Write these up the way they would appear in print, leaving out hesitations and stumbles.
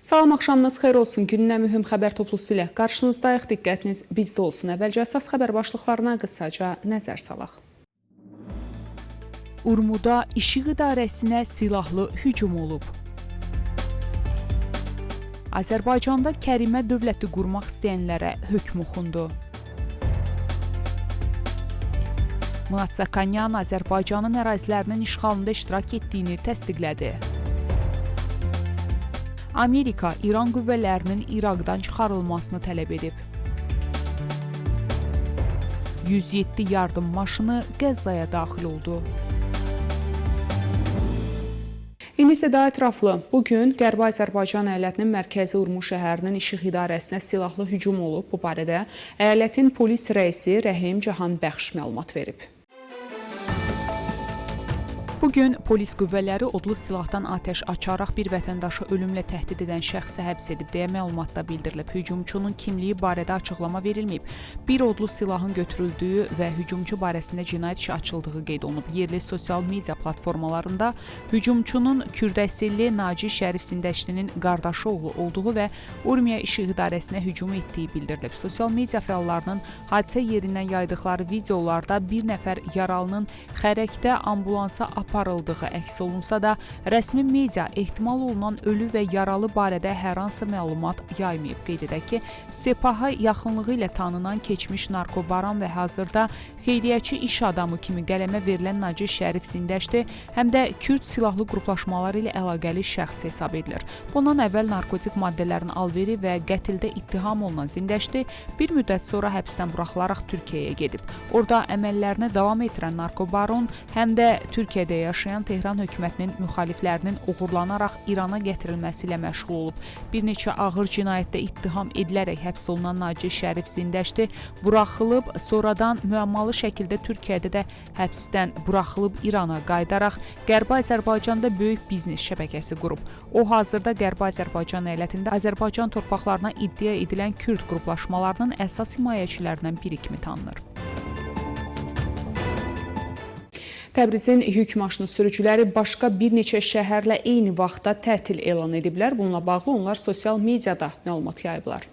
Salam, axşamınız xeyir olsun. Gününə mühüm xəbər toplusu ilə qarşınızdayıq. Diqqətiniz bizdə olsun. Əvvəlcə əsas xəbər başlıqlarına qısaca nəzər salaq. Urmuda İşıq İdarəsinə silahlı hücum olub. Azərbaycanda Kərimə dövləti qurmaq istəyənlərə hökm oxundu. Mnatsakanyan Azərbaycanın ərazilərinin işğalında iştirak etdiyini təsdiqlədi. Amerika İran qüvvələrinin İraqdan çıxarılmasını tələb edib. 107 yardım maşını Qəzzaya daxil oldu. İndi isə daha ətraflı. Bugün Qərbi Azərbaycan əyalətinin mərkəzi Urmu şəhərinin İşıq İdarəsinə silahlı hücum olub. Bu barədə əyalətin polis rəisi Rəhim Cahanbəxş məlumat verib. Bugün polis qüvvələri odlu silahdan atəş açaraq bir vətəndaşı ölümlə təhdid edən şəxsi həbs edib deyə məlumatda bildirilib. Hücumçunun kimliyi barədə açıqlama verilməyib. Bir odlu silahın götürüldüyü və hücumçu barəsində cinayət işi açıldığı qeyd olunub. Yerli sosial media platformalarında hücumçunun Kürdəsilli Naci Şərif Sindəşlinin qardaşı oğlu olduğu və Urmiya İşıq İdarəsinə hücum etdiyi bildirilib. Sosial media fəallarının hadisə yerindən yaydıqları videolarda bir nəfər yaralının xərəkdə ambulansa aparıldığı əks olunsa da, rəsmi media ehtimal olunan ölü və yaralı barədə hər hansı məlumat yaymayıb. Qeyd edək ki, Sepaha yaxınlığı ilə tanınan keçmiş narkobaran və hazırda xeyriyyəçi iş adamı kimi qələmə verilən Naci Şərif Sindəşli həm də Kürd silahlı qruplaşmaları ilə əlaqəli şəxs hesab edilir. Bundan əvvəl narkotik maddələrin alveri və qətldə ittiham olunan Sindəşli bir müddət sonra həbsdən buraxılaraq Türkiyəyə gedib. Orada əməllərini davam etdirən narkobaron həm də Türkiyədə yaşayan Tehran hökumətinin müxaliflərinin uğurlanaraq İrana gətirilməsi ilə məşğul olub. Bir neçə ağır cinayətdə ittiham edilərək həbs olunan Naci Şərif Sindəşli buraxılıb, sonradan müəmmalı şəkildə Türkiyədə də həbsdən buraxılıb İrana qayıdaraq Qərbi Azərbaycanda böyük biznes şəbəkəsi qurub. O hazırda Qərbi Azərbaycan əyalətində Azərbaycan torpaqlarına iddia edilən Kürd qruplaşmalarının əsas himayəçilərindən biri kimi tanınır. Təbrizin yük maşını sürücüləri başqa bir neçə şəhərlə eyni vaxtda tətil elan ediblər. Bununla bağlı onlar sosial mediada məlumat yayıblar.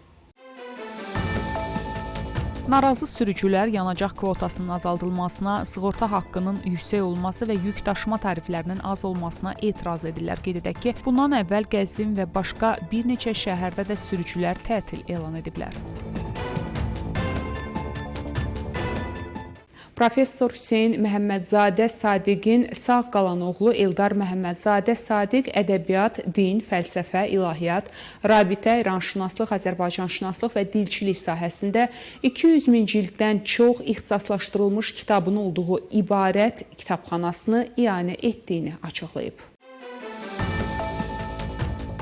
Narazı sürücülər yanacaq kvotasının azaldılmasına, sığorta haqqının yüksək olması və yük daşıma tariflərinin az olmasına etiraz edirlər. Qeyd edək ki, bundan əvvəl Qəzvin və başqa bir neçə şəhərdə də sürücülər tətil elan ediblər. Professor Hüseyn Məhəmmədzadə Sadiqin sağ qalan oğlu Eldar Məhəmmədzadə Sadiq ədəbiyyat, din, fəlsəfə, ilahiyyat, rabitə, İranşünaslıq, Azərbaycanşünaslıq və dilçilik sahəsində 200 min cilddən çox ixtisaslaşdırılmış kitabın olduğu İbarət kitabxanasını ianə etdiyini açıqlayıb.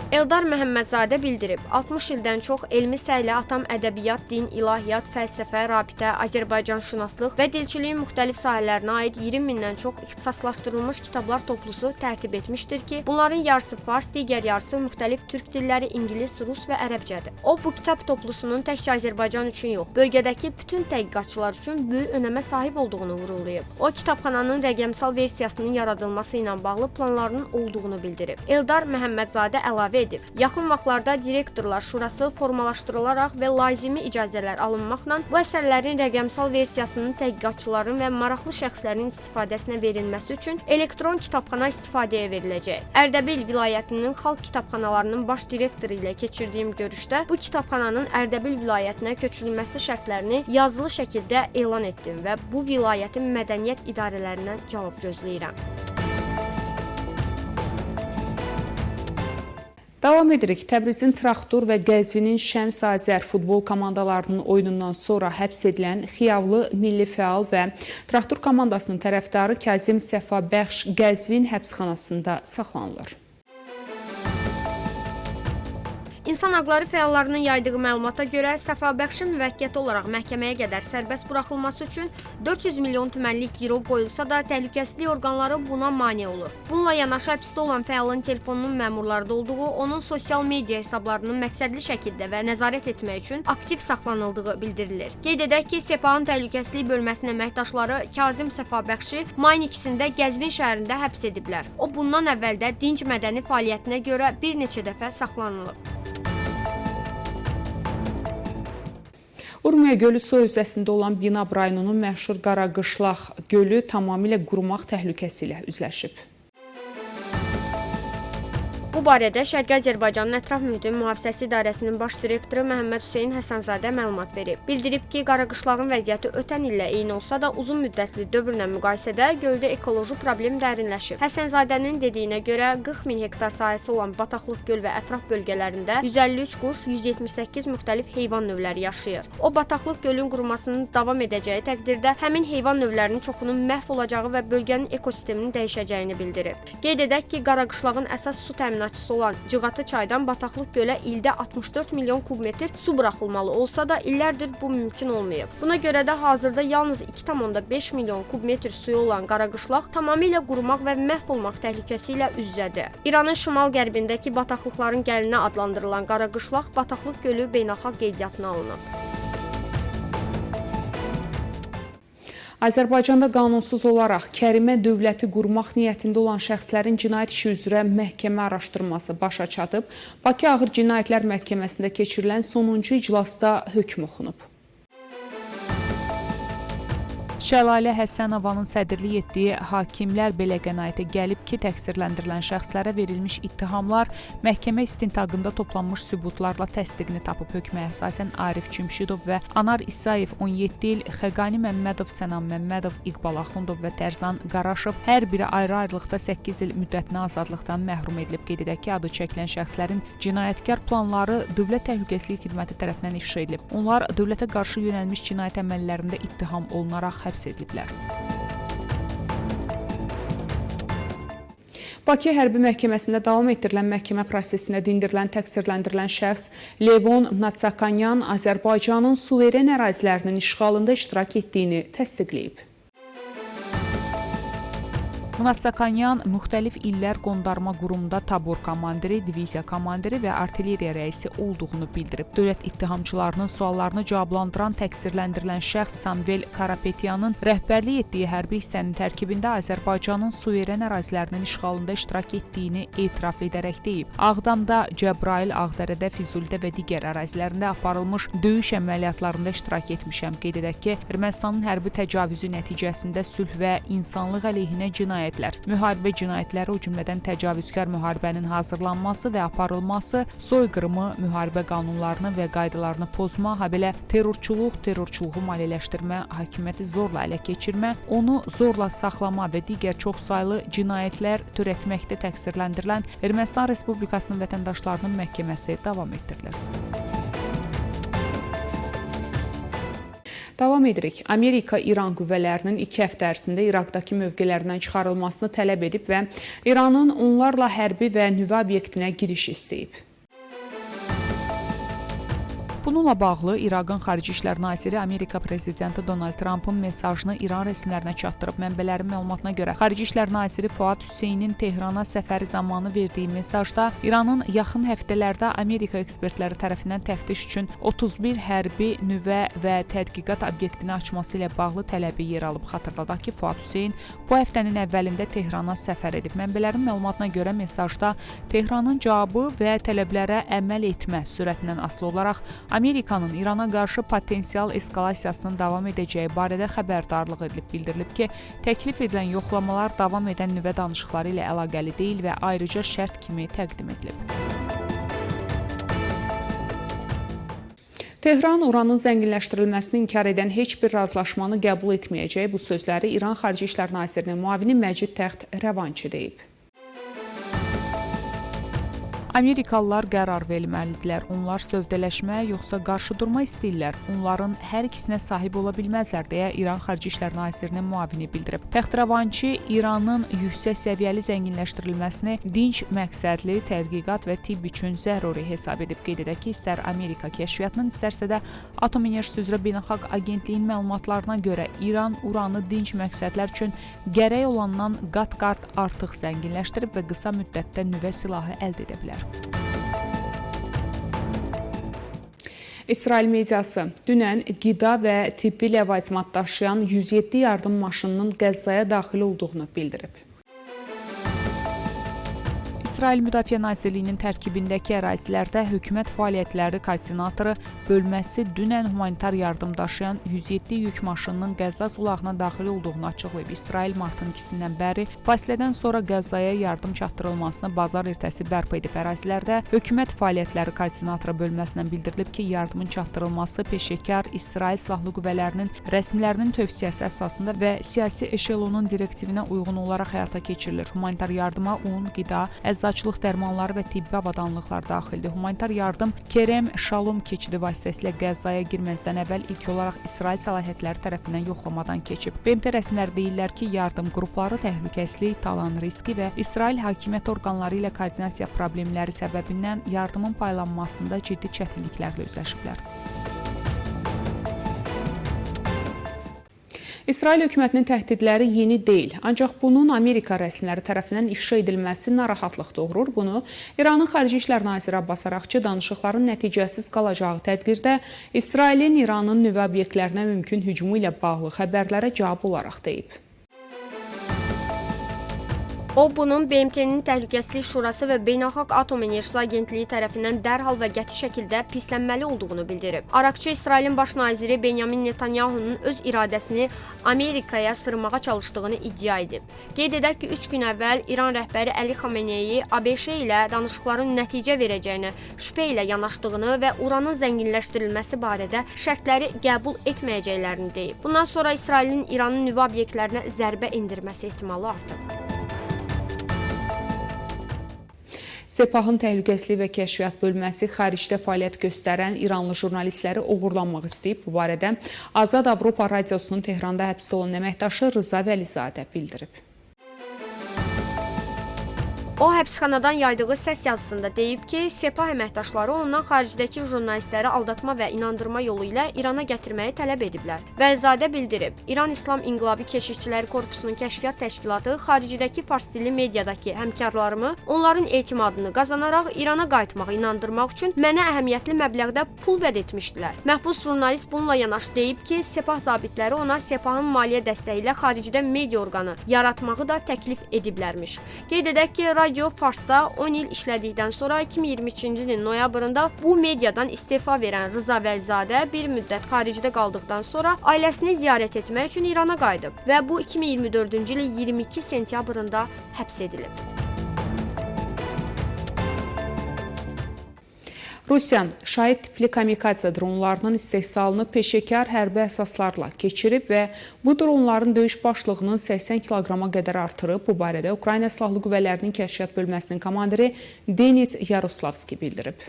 Eldar Məhəmmədzadə bildirib, 60 ildən çox elmi səylə atam ədəbiyyat, din, ilahiyyat, fəlsəfə, rabitə, Azərbaycanşünaslıq və dilçiliyin müxtəlif sahələrinə aid 20 mindən çox ixtisaslaşdırılmış kitablar toplusu tərtib etmişdir ki, bunların yarısı fars, digər yarısı müxtəlif türk dilləri, ingilis, rus və ərəbcədir. O, bu kitab toplusunun təkcə Azərbaycan üçün yox, bölgədəki bütün tədqiqatçılar üçün böyük önəmə sahib olduğunu vurğulayıb. O, kitabxananın rəqəmsal versiyasının yaradılması ilə bağlı planlarının olduğunu bildirib. Eldar Məhəmmədzadə əlavə edib. Yaxın vaxtlarda direktorlar şurası formalaşdırılaraq və lazımi icazələr alınmaqla bu əsərlərin rəqəmsal versiyasının tədqiqatçıların və maraqlı şəxslərin istifadəsinə verilməsi üçün elektron kitabxana istifadəyə veriləcək. Ərdəbil vilayətinin xalq kitabxanalarının baş direktoru ilə keçirdiyim görüşdə bu kitabxananın Ərdəbil vilayətinə köçürülməsi şərtlərini yazılı şəkildə elan etdim və bu vilayətin mədəniyyət idarələrindən cavab gözləyirəm. Davam edirik. Təbrizin Traktor və Qəzvinin Şəms Azər futbol komandalarının oyunundan sonra həbs edilən Xiyavlı milli fəal və Traktor komandasının tərəfdarı Kazim Səfabəxş Qəzvin həbsxanasında saxlanılır. İnsan haqları fəallarının yaydığı məlumata görə Səfabəxşin müvəqqəti olaraq məhkəməyə qədər sərbəst buraxılması üçün 400 milyon tümənlik girov qoyulsa da, təhlükəsizlik orqanları buna mane olur. Bununla yanaşı həbsdə olan fəalın telefonunun məmurlarda olduğu, onun sosial media hesablarının məqsədli şəkildə və nəzarət etmək üçün aktiv saxlanıldığı bildirilir. Qeyd edək ki, Sepahın təhlükəsizlik bölməsinin əməkdaşları Kazım Səfabəxşi mayın 2-sində Qəzvin şəhərində həbs ediblər. O, bundan əvvəl də dinc mədəni fəaliyyətinə görə bir neçə dəfə saxlanılıb. Urmiya gölü su hövzəsində olan Binab rayonunun məşhur Qaraqışlaq gölü tamamilə qurumaq təhlükəsi ilə üzləşib. Bu barədə Şərqi Azərbaycanın Ətraf Mühitin Mühafizəsi İdarəsinin baş direktoru Məhəmməd Hüseyn Həsənzadə məlumat verib. Bildirib ki, Qaraqışlağın vəziyyəti ötən illə eyni olsa da, uzun müddətli dövrlə müqayisədə göldə ekoloji problem dərinləşib. Həsənzadənin dediyinə görə 40 min hektar sahəsi olan Bataqlıq göl və ətraf bölgələrində 153 quş, 178 müxtəlif heyvan növləri yaşayır. O, Bataqlıq gölün qurumasının davam edəcəyi təqdirdə həmin heyvan növlərinin çoxunun məhv olacağı və bölgənin ekosisteminin dəyişəcəyini bildirib. Qeyd edək ki, Qaraqışlağın əsas su təminatçısı olan Cığatı çaydan Bataqlıq gölə ildə 64 milyon kubmetr su buraxılmalı olsa da illərdir bu mümkün olmayıb. Buna görə də hazırda yalnız 2,5 milyon kubmetr suyu olan Qaraqışlaq tamamilə qurumaq və məhv olmaq təhlükəsi ilə üz-üzədir. İranın şimal-qərbindəki bataqlıqların gəlinə adlandırılan Qaraqışlaq Bataqlıq gölü beynəlxalq qeydiyyatına alınıb. Azərbaycanda qanunsuz olaraq Kərimə dövləti qurmaq niyyətində olan şəxslərin cinayət işi üzrə məhkəmə araşdırması başa çatıb. Bakı Ağır Cinayətlər Məhkəməsində keçirilən sonuncu iclasda hökm oxunub. Şəlalə Həsənovanın sədrlik etdiyi hakimlər belə qənaətə gəlib ki, təqsirləndirilən şəxslərə verilmiş ittihamlar məhkəmə istintaqında toplanmış sübutlarla təsdiqini tapıb. Hökmə əsasən Arif Cümşidov və Anar İsayev 17 il, Xəqani Məmmədov, Sənam Məmmədov, İqbal Axundov və Tərzan Qaraşov hər biri ayrı-ayrılıqda 8 il müddətinə azadlıqdan məhrum edilib. Qeyd edək ki, adı çəkilən şəxslərin cinayətkar planları Dövlət Təhlükəsizlik Xidməti tərəfindən ifşa edilib. Onlar dövlətə qarşı yönəlmiş cinayət əməllərində ittiham olunaraq həbs ediliblər. Bakı Hərbi Məhkəməsində davam etdirilən məhkəmə prosesinə dindirilən təqsirləndirilən şəxs Levon Natsakanyan Azərbaycanın suveren ərazilərinin işğalında iştirak etdiyini təsdiqləyib. Natsakanyan müxtəlif illər qondarma qurumda tabor komandiri, diviziya komandiri və artilleriya rəisi olduğunu bildirib. Dövlət ittihamçılarının suallarını cavablandıran təqsirləndirilən şəxs Samvel Karapetyanın rəhbərlik etdiyi hərbi hissənin tərkibində Azərbaycanın suveren ərazilərinin işğalında iştirak etdiyini etiraf edərək deyib. Ağdamda, Cəbrayıl, Ağdərədə, Füzulidə və digər ərazilərində aparılmış döyüş əməliyyatlarında iştirak etmişəm. Qeyd edək ki, Ermənistanın hərbi təcavüzü nəticəsində sülh və insanlıq əleyhinə cinayətlər, müharibə cinayətləri, o cümlədən təcavüzkar müharibənin hazırlanması və aparılması, soyqırımı, müharibə qanunlarını və qaydalarını pozma, habelə terrorçuluğu maliyyələşdirmə, hakimiyyəti zorla ələ keçirmə, onu zorla saxlama və digər çoxsaylı cinayətlər törətməkdə təqsirləndirilən Ermənistan Respublikasının vətəndaşlarının məhkəməsi davam etdirilir. Davam edirik. Amerika İran qüvvələrinin 2 həftə ərzində İraqdakı mövqelərindən çıxarılmasını tələb edib və İranın onlarla hərbi və nüvə obyektinə giriş istəyib. Bununla bağlı İraqın Xarici İşlər Naziri Amerika prezidenti Donald Trumpın mesajını İran rəsmilərinə çatdırıb. Mənbələrin məlumatına görə Xarici İşlər Naziri Fuad Hüseynin Tehrana səfəri zamanı verdiyi mesajda İranın yaxın həftələrdə Amerika ekspertləri tərəfindən təftiş üçün 31 hərbi nüvə və tədqiqat obyektini açması ilə bağlı tələbi yer alıb. Xatırladaq ki, Fuad Hüseyn bu həftənin əvvəlində Tehrana səfər edib. Mənbələrin məlumatına görə mesajda Tehranın cavabı və tələblərə əməl etmə sürətindən asılı olaraq Amerikanın İrana qarşı potensial eskalasiyasının davam edəcəyi barədə xəbərdarlıq edilib. Bildirilib ki, təklif edilən yoxlamalar davam edən nüvə danışıqları ilə əlaqəli deyil və ayrıca şərt kimi təqdim edilib. Tehran uranın zənginləşdirilməsini inkar edən heç bir razılaşmanı qəbul etməyəcəyi bu sözləri İran Xarici İşlər Nazirinin müavini Məcid Təxt Rəvançi deyib. Amerikalılar qərar verməlidirlər. Onlar sövdələşmə yoxsa qarşıdurma istəyirlər. Onların hər ikisinə sahib ola bilməzlər deyə İran Xarici İşlər Nazirinin müavini bildirib. Təxtrəvançı İranın yüksək səviyyəli zənginləşdirilməsini dinc məqsədli tədqiqat və tibb üçün zəruri hesab edib. Qeyd edək ki, istər Amerika kəşfiyyatının, istərsə də Atom Enerjisi üzrə Beynəlxalq Agentliyin məlumatlarına görə İran uranı dinc məqsədlər üçün gərək olandan qat-qat artıq zənginləşdirib və qısa müddətdə nüvə silahı əldə edə bilər. İsrail mediası dünən qida və tibbi ləvazimat daşıyan 107 yardım maşınının Qəzzaya daxil olduğunu bildirib. İsrail Müdafiə Nazirliyinin tərkibindəki ərazilərdə hökumət fəaliyyətləri koordinatoru bölməsi dünən humanitar yardım daşıyan 107 yük maşınının Qəzza zolağına daxil olduğunu açıqlayıb. İsrail martın 2-sindən bəri fasilədən sonra Qəzzaya yardım çatdırılmasını bazar ertəsi bərpa edib. Ərazilərdə hökumət fəaliyyətləri koordinatoru bölməsindən bildirilib ki, yardımın çatdırılması peşəkar İsrail Silahlı Qüvvələrinin rəsmilərinin tövsiyəsi əsasında və siyasi eşelonun direktivinə uyğun olaraq həyata keçirilir. Humanitar yardıma un, qida, əczaçılıq dərmanları və tibbi avadanlıqlar daxildir. Humanitar yardım Kerem Şalom keçidi vasitəsilə Qəzzaya girməzdən əvvəl ilk olaraq İsrail səlahiyyətləri tərəfindən yoxlamadan keçib. BMT rəsmiləri deyirlər ki, yardım qrupları təhlükəsizlik, talan riski və İsrail hakimiyyət orqanları ilə koordinasiya problemləri səbəbindən yardımın paylanmasında ciddi çətinliklərlə üzləşiblər. İsrail hökumətinin təhdidləri yeni deyil, ancaq bunun Amerika rəsmiləri tərəfindən ifşa edilməsi narahatlıq doğurur. Bunu İranın Xarici İşlər Naziri Abbas Araqçı danışıqların nəticəsiz qalacağı tədbirdə İsrailin İranın nüvə obyektlərinə mümkün hücumu ilə bağlı xəbərlərə cavab olaraq deyib. O, bunun BMT-nin Təhlükəsizlik Şurası və Beynəlxalq Atom Enerjisi Agentliyi tərəfindən dərhal və qəti şəkildə pislənməli olduğunu bildirib. Araqçı İsrailin baş naziri Benyamin Netanyahunun öz iradəsini Amerikaya sırmağa çalışdığını iddia edib. Qeyd edək ki, 3 gün əvvəl İran rəhbəri Əli Xameneyi ABŞ ilə danışıqların nəticə verəcəyinə şübhə ilə yanaşdığını və uranın zənginləşdirilməsi barədə şərtləri qəbul etməyəcəklərini deyib. Bundan sonra İsrailin İranın nüvə obyektlərinə zərbə endirməsi ehtimalı artıb. Sepahın Təhlükəsizlik və Kəşfiyyat bölməsi xaricdə fəaliyyət göstərən İranlı jurnalistləri oğurlanmaq istəyib. Bu barədə Azad Avropa Radiosunun Tehranda həbsdə olan əməkdaşı Rıza Vəlizadə bildirib. O, həbsxanadan yaydığı səs yazısında deyib ki, Sepah əməkdaşları ondan xaricdəki jurnalistləri aldatma və inandırma yolu ilə İrana gətirməyi tələb ediblər. Vəlizadə bildirib, İran İslam İnqilabı Keşikçiləri Korpusunun kəşfiyyat təşkilatı xaricdəki fars dilli mediadakı həmkarlarımı onların etimadını qazanaraq İrana qayıtmağı inandırmaq üçün mənə əhəmiyyətli məbləğdə pul vəd etmişdilər. Məhbus jurnalist bununla yanaşı deyib ki, Sepah zabitləri ona Sepahın maliyyə dəstəyi ilə xaricdə media orqanı yaratmağı da təklif ediblərmiş. Qeyd edək ki, Radio Farsda 10 il işlədikdən sonra 2023-cü ilin noyabrında bu mediadan istefa verən Rıza Vəlizadə bir müddət xaricdə qaldıqdan sonra ailəsini ziyarət etmək üçün İrana qayıdıb və bu 2024-cü ilin 22 sentyabrında həbs edilib. Rusiya şahid tipli kamikadze dronlarının istehsalını peşəkar hərbi əsaslarla keçirib və bu dronların döyüş başlığının 80 kiloqrama qədər artırıb. Bu barədə Ukrayna Silahlı Qüvvələrinin Kəşfiyyat bölməsinin komandiri Denis Yaroslavski bildirib.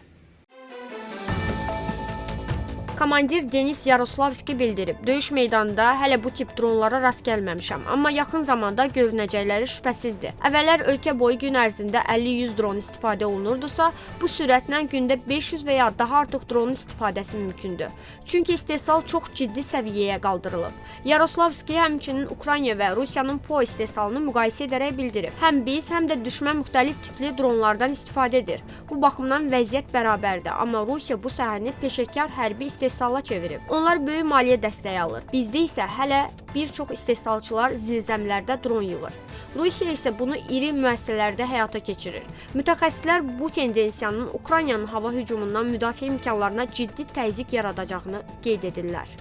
Komandir Denis Yaroslavski bildirib, döyüş meydanında hələ bu tip dronlara rast gəlməmişəm, amma yaxın zamanda görünəcəkləri şübhəsizdir. Əvvəllər ölkə boyu gün ərzində 50-100 dron istifadə olunurdusa, bu sürətlə gündə 500 və ya daha artıq dronun istifadəsi mümkündür. Çünki istehsal çox ciddi səviyyəyə qaldırılıb. Yaroslavski həmçinin Ukrayna və Rusiyanın PO istehsalını müqayisə edərək bildirib. Həm biz, həm də düşmən müxtəlif tipli dronlardan istifadə edir. Bu baxımdan vəziyyət bərabərdir, amma Rusiya bu sahəni peşəkar hərbi istehsala çevirib. Onlar böyük maliyyə dəstəyi alır. Bizdə isə hələ bir çox istehsalçılar zirzəmilərdə dron yığır. Rusiya isə bunu iri müəssisələrdə həyata keçirir. Mütəxəssislər bu tendensiyanın Ukraynanın hava hücumundan müdafiə imkanlarına ciddi təzyiq yaradacağını qeyd edirlər.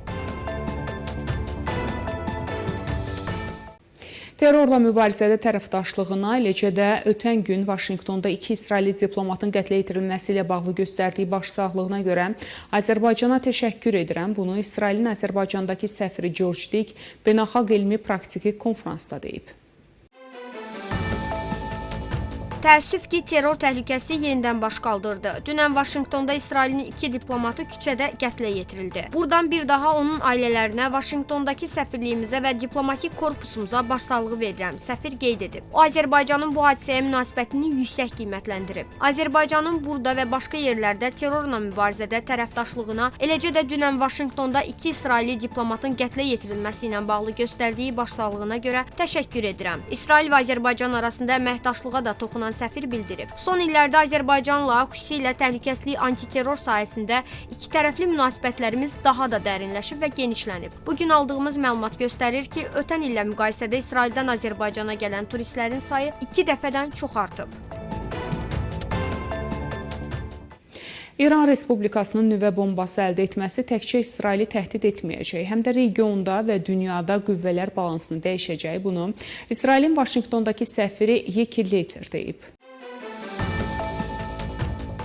Terrorla mübarizədə tərəfdaşlığına, eləcə də ötən gün Vaşinqtonda 2 İsrailli diplomatın qətlə yetirilməsi ilə bağlı göstərdiyi başsağlığına görə Azərbaycana təşəkkür edirəm. Bunu İsrailin Azərbaycandakı səfiri George Dick beynəlxalq elmi praktiki konfransda deyib. Təəssüf ki, terror təhlükəsi yenidən baş qaldırdı. Dünən Vaşinqtonda İsrailin 2 diplomatı küçədə qətlə yetirildi. Buradan bir daha onun ailələrinə, Vaşinqtondakı səfirliyimizə və diplomatik korpusumuza başsağlığı verirəm, səfir qeyd edib. O, Azərbaycanın bu hadisəyə münasibətini yüksək qiymətləndirib. Azərbaycanın burada və başqa yerlərdə terrorla mübarizədə tərəfdaşlığına, eləcə də dünən Vaşinqtonda 2 İsrailli diplomatın qətlə yetirilməsi ilə bağlı göstərdiyi başsağlığına görə təşəkkür edirəm. İsrail və Azərbaycan arasında əməkdaşlığa da toxunan səfir bildirib. Son illərdə Azərbaycanla xüsusilə təhlükəsizlik antiterror sahəsində iki tərəfli münasibətlərimiz daha da dərinləşib və genişlənib. Bugün aldığımız məlumat göstərir ki, ötən illə müqayisədə İsraildən Azərbaycana gələn turistlərin sayı 2 dəfədən çox artıb. İran Respublikasının nüvə bombası əldə etməsi təkcə İsraili təhdid etməyəcək, həm də regionda və dünyada qüvvələr balansını dəyişəcək. Bunu İsrailin Vaşinqtondakı səfiri Yeki Leiter deyib.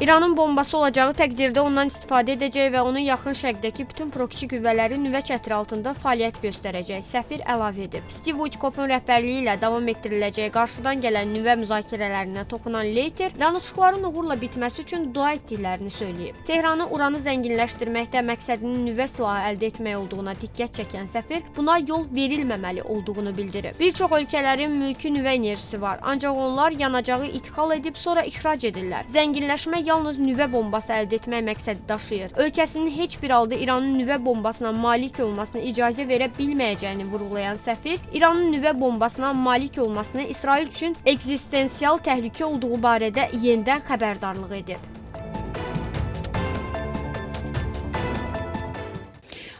İranın bombası olacağı təqdirdə ondan istifadə edəcək və onun yaxın şərqdəki bütün proksi qüvvələri nüvə çətiri altında fəaliyyət göstərəcək, səfir əlavə edib. Steve Witkoffun rəhbərliyi ilə davam etdiriləcək qarşıdan gələn nüvə müzakirələrinə toxunan Leiter, danışıqların uğurla bitməsi üçün dua etdiklərini söyləyib. Tehranı uranı zənginləşdirməkdə məqsədinin nüvə silahı əldə etmək olduğuna diqqət çəkən səfir, buna yol verilməməli olduğunu bildirib. Bir çox ölkələrin mülki nüvə enerjisi var, ancaq onlar yanacağı idxal edib sonra ixrac edirlər. Zənginləşmə yalnız nüvə bombası əldə etmək məqsədi daşıyır. Ölkəsinin heç bir halda İranın nüvə bombasına malik olmasına icazə verə bilməyəcəyini vurğulayan səfir, İranın nüvə bombasına malik olmasını İsrail üçün ekzistensial təhlükə olduğu barədə yenidən xəbərdarlıq edib.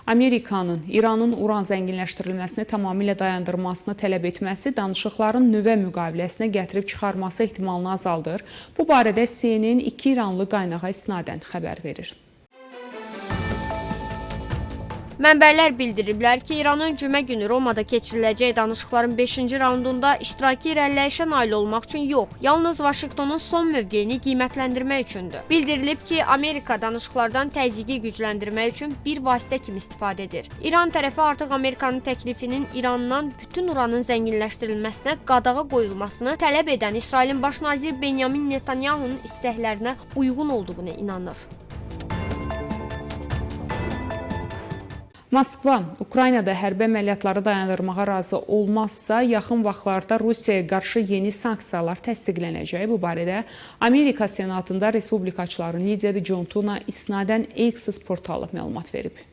Amerikanın İranın uran zənginləşdirilməsini tamamilə dayandırmasını tələb etməsi danışıqların nüvə müqaviləsinə gətirib çıxarması ehtimalını azaldır. Bu barədə CNN 2 İranlı qaynağa isnadən xəbər verir. Mənbələr bildiriblər ki, İranın cümə günü Romada keçiriləcək danışıqların 5-ci raundunda iştiraki irəliləyişə nail olmaq üçün yox, yalnız Vaşinqtonun son mövqeyini qiymətləndirmək üçündür. Bildirilib ki, Amerika danışıqlardan təzyiqi gücləndirmək üçün bir vasitə kimi istifadə edir. İran tərəfi artıq Amerikanın təklifinin İrandan bütün uranın zənginləşdirilməsinə qadağa qoyulmasını tələb edən İsrailin baş naziri Benyamin Netanyahunun istəklərinə uyğun olduğuna inanır. Moskva, Ukraynada hərbi əməliyyatları dayandırmağa razı olmazsa, yaxın vaxtlarda Rusiyaya qarşı yeni sanksiyalar təsdiqlənəcək. Bu barədə Amerika Senatında Respublikaçıların lideri John Tuna isnadən Axios portalı məlumat verib.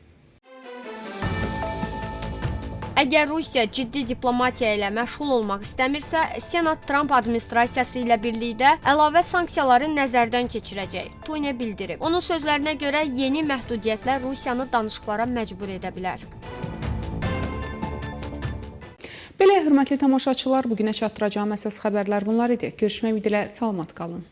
Əgər Rusiya ciddi diplomatiya ilə məşğul olmaq istəmirsə, Senat Trump administrasiyası ilə birlikdə əlavə sanksiyaları nəzərdən keçirəcək, Tuna bildirib. Onun sözlərinə görə yeni məhdudiyyətlər Rusiyanı danışıqlara məcbur edə bilər. Belə, hörmətli tamaşaçılar, bugünə çatdıracağım əsas xəbərlər bunlar idi. Görüşmək ümidilə, salamat qalın.